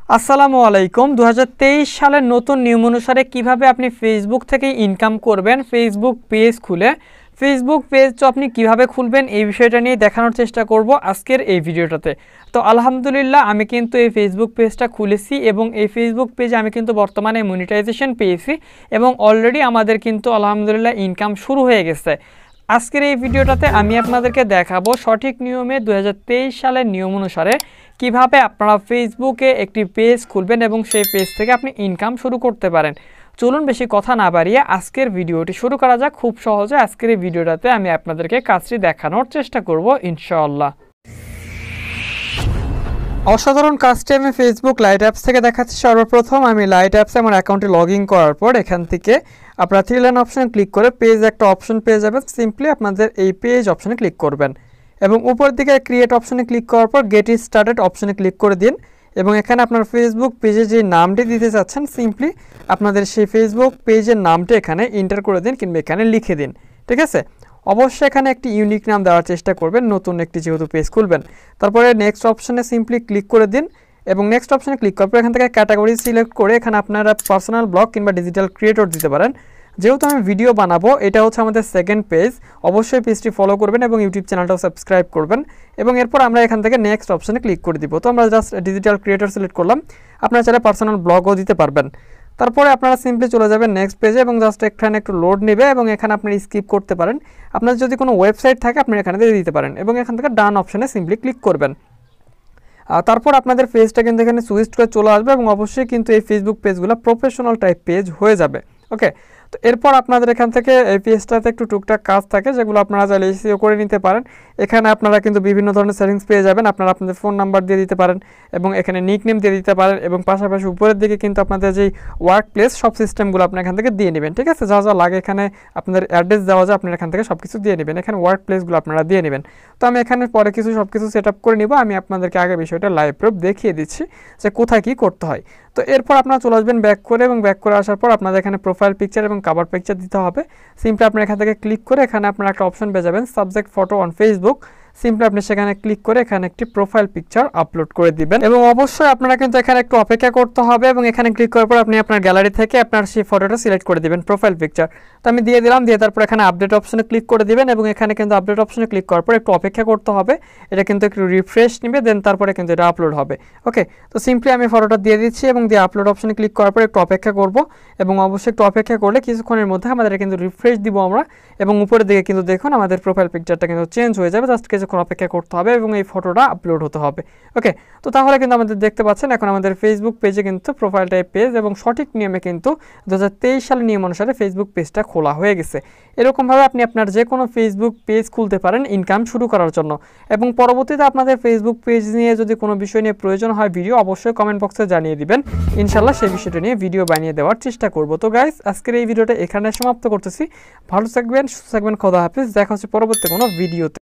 আসসালামু আলাইকুম 2023 সালের নতুন নিয়ম অনুসারে কিভাবে আপনি ফেসবুক থেকে ইনকাম করবেন ফেসবুক পেজ খুলে ফেসবুক পেজ তো আপনি কিভাবে খুলবেন এই বিষয়টা নিয়ে দেখানোর চেষ্টা করব আজকের এই ভিডিওটাতে। তো আলহামদুলিল্লাহ আমি কিন্তু এই ফেসবুক পেজটা খুলেছি এবং এই ফেসবুক পেজে আমি কিন্তু বর্তমানে মনিটাইজেশন পেয়েছি এবং অলরেডি আমাদের কিন্তু আলহামদুলিল্লাহ ইনকাম শুরু হয়ে গেছে। আজকের এই ভিডিওটাতে আমি আপনাদেরকে দেখাবো সঠিক নিয়মে 2023 সালের নিয়ম অনুসারে কিভাবে আপনারা ফেসবুকে একটি পেজ খুলবেন এবং সেই পেজ থেকে আপনি ইনকাম শুরু করতে পারেন। চলুন বেশি কথা না বাড়িয়ে আজকের ভিডিওটি শুরু করা যাক। খুব সহজে আজকের এই ভিডিওটাতে আমি আপনাদেরকে কাজটি দেখানোর চেষ্টা করব ইনশাআল্লাহ। অসাধারণ কাজটি আমি ফেসবুক লাইট অ্যাপস থেকে দেখাচ্ছি। সর্বপ্রথম আমি লাইট অ্যাপসে আমার অ্যাকাউন্টে লগ ইন করার পর এখান থেকে আপনারা থ্রি লাইন অপশনে ক্লিক করে পেজ একটা অপশন পেয়ে যাবেন। সিম্পলি আপনাদের এই পেজ অপশনে ক্লিক করবেন এবং উপর দিকে ক্রিয়েট অপশনে ক্লিক করার পর গেট স্টার্টেড অপশনে ক্লিক করে দিন এবং এখানে আপনার ফেসবুক পেজে যে নামটি দিতে চাচ্ছেন সিম্পলি আপনাদের সেই ফেসবুক পেজের নামটা এখানে এন্টার করে দিন কিংবা এখানে লিখে দিন। ঠিক আছে, অবশ্যই এখানে একটি ইউনিক নাম দেওয়ার চেষ্টা করবেন, নতুন একটি যেহেতু পেজ খুলবেন। তারপরে নেক্সট অপশনে সিম্পলি ক্লিক করে দিন এবং নেক্সট অপশনে ক্লিক করার পর এখান থেকে ক্যাটাগরি সিলেক্ট করে এখানে আপনারা পার্সোনাল ব্লগ কিংবা ডিজিটাল ক্রিয়েটর দিতে পারেন। যেহেতু আমি ভিডিও বানাবো, এটা হচ্ছে আমাদের সেকেন্ড পেজ, অবশ্যই পেজটি ফলো করবেন এবং ইউটিউব চ্যানেলটাও সাবস্ক্রাইব করবেন এবং এরপর আমরা এখান থেকে নেক্সট অপশনে ক্লিক করে দিব। তো আমরা জাস্ট ডিজিটাল ক্রিয়েটর সিলেক্ট করলাম, আপনারা চাইলে পার্সোনাল ব্লগও দিতে পারবেন। তারপরে আপনারা সিম্পলি চলে যাবেন নেক্সট পেজে এবং জাস্ট এখানে একটু লোড নেবে এবং এখানে আপনি স্কিপ করতে পারেন। আপনার যদি কোনো ওয়েবসাইট থাকে আপনি এখানে দিয়ে দিতে পারেন এবং এখান থেকে ডান অপশনে সিম্পলি ক্লিক করবেন। তারপর আপনাদের পেজটা কিন্তু এখানে সুইচ করে চলে আসবে এবং অবশ্যই কিন্তু এই ফেসবুক পেজগুলো প্রফেশনাল টাইপ পেজ হয়ে যাবে। ওকে, তো এরপর আপনাদের এখান থেকে এই পেজটাতে একটু টুকটাক কাজ থাকে যেগুলো আপনারা চাইলে এসইও করে নিতে পারেন। এখানে আপনারা কিন্তু বিভিন্ন ধরনের সেটিংস পেয়ে যাবেন। আপনারা আপনাদের ফোন নাম্বার দিয়ে দিতে পারেন এবং এখানে নিকনেম দিয়ে দিতে পারেন এবং পাশাপাশি উপরের দিকে কিন্তু আপনাদের যেই ওয়ার্ক প্লেস সব সিস্টেমগুলো আপনার এখান থেকে দিয়ে নেবেন। ঠিক আছে, যা যা লাগে এখানে আপনাদের অ্যাড্রেস দেওয়া যায়, আপনারা এখান থেকে সব কিছু দিয়ে নেবেন। এখানে ওয়ার্ক প্লেসগুলো আপনারা দিয়ে নেবেন। তো আমি এখানে পরে সব কিছু সেট আপ করে নিব। আমি আপনাদেরকে আগে বিষয়টা লাইভ প্রুফ দেখিয়ে দিচ্ছি যে কোথায় কী করতে হয়। তো এরপর আপনারা চলে আসবেন ব্যাক করে এবং ব্যাক করে আসার পর আপনাদের এখানে প্রোফাইল পিকচার এবং কভার পিকচার দিতে হবে। সিম্পলি আপনারা এখান থেকে ক্লিক করে এখানে আপনারা একটা অপশন পেয়ে যাবেন subject photo on Facebook. Simply আপনি সেখানে ক্লিক করে এখানে একটি প্রোফাইল পিকচার আপলোড করে দিবেন এবং অবশ্যই আপনারা কিন্তু এখানে একটু অপেক্ষা করতে হবে এবং এখানে ক্লিক করার পর আপনি আপনার গ্যালারি থেকে আপনার সেই ফটোটা সিলেক্ট করে দিবেন প্রোফাইল পিকচার। তো আমি দিয়ে দিলাম, দিয়ে তারপর এখানে আপডেট অপশনে ক্লিক করে দিবেন এবং এখানে কিন্তু আপডেট অপশনে ক্লিক করার পর একটু অপেক্ষা করতে হবে। এটা কিন্তু একটু রিফ্রেশ নেবে, দেন তারপরে কিন্তু এটা আপলোড হবে। ওকে, তো সিম্পলি আমি ফটোটা দিয়ে দিচ্ছি এবং দিয়ে আপলোড অপশনে ক্লিক করার পর একটু অপেক্ষা করব এবং অবশ্যই একটু অপেক্ষা করলে কিছুক্ষণের মধ্যে আমাদের কিন্তু রিফ্রেশ দিব আমরা এবং উপরের দিকে কিন্তু দেখুন আমাদের প্রোফাইল পিকচারটা কিন্তু চেঞ্জ হয়ে যাবে। জাস্ট কিছুক্ষণ অপেক্ষা করতে হবে এবং এই ফটোটা আপলোড হতে হবে। ওকে, তো তাহলে কিন্তু আমাদের দেখতে পাচ্ছেন এখন আমাদের ফেসবুক পেজে কিন্তু প্রোফাইল টাইপ পেজ এবং সঠিক নিয়মে কিন্তু 2023 সালের নিয়ম অনুসারে ফেসবুক পেজটা খোলা হয়ে গেছে। এরকমভাবে আপনি আপনার যে কোনো ফেসবুক পেজ খুলতে পারেন ইনকাম শুরু করার জন্য এবং পরবর্তীতে আপনাদের ফেসবুক পেজ নিয়ে যদি কোনো বিষয় নিয়ে প্রয়োজন হয় ভিডিও অবশ্যই কমেন্ট বক্সে জানিয়ে দিবেন। ইনশাল্লাহ সেই বিষয়টা নিয়ে ভিডিও বানিয়ে দেওয়ার চেষ্টা করব। তো গাইস, আজকের এই ভিডিওটা এখানে সমাপ্ত করতেছি। ভালো থাকবেন, সুস্থ থাকবেন, খোদা হাফেজ। দেখা হচ্ছে পরবর্তী কোনো ভিডিওতে।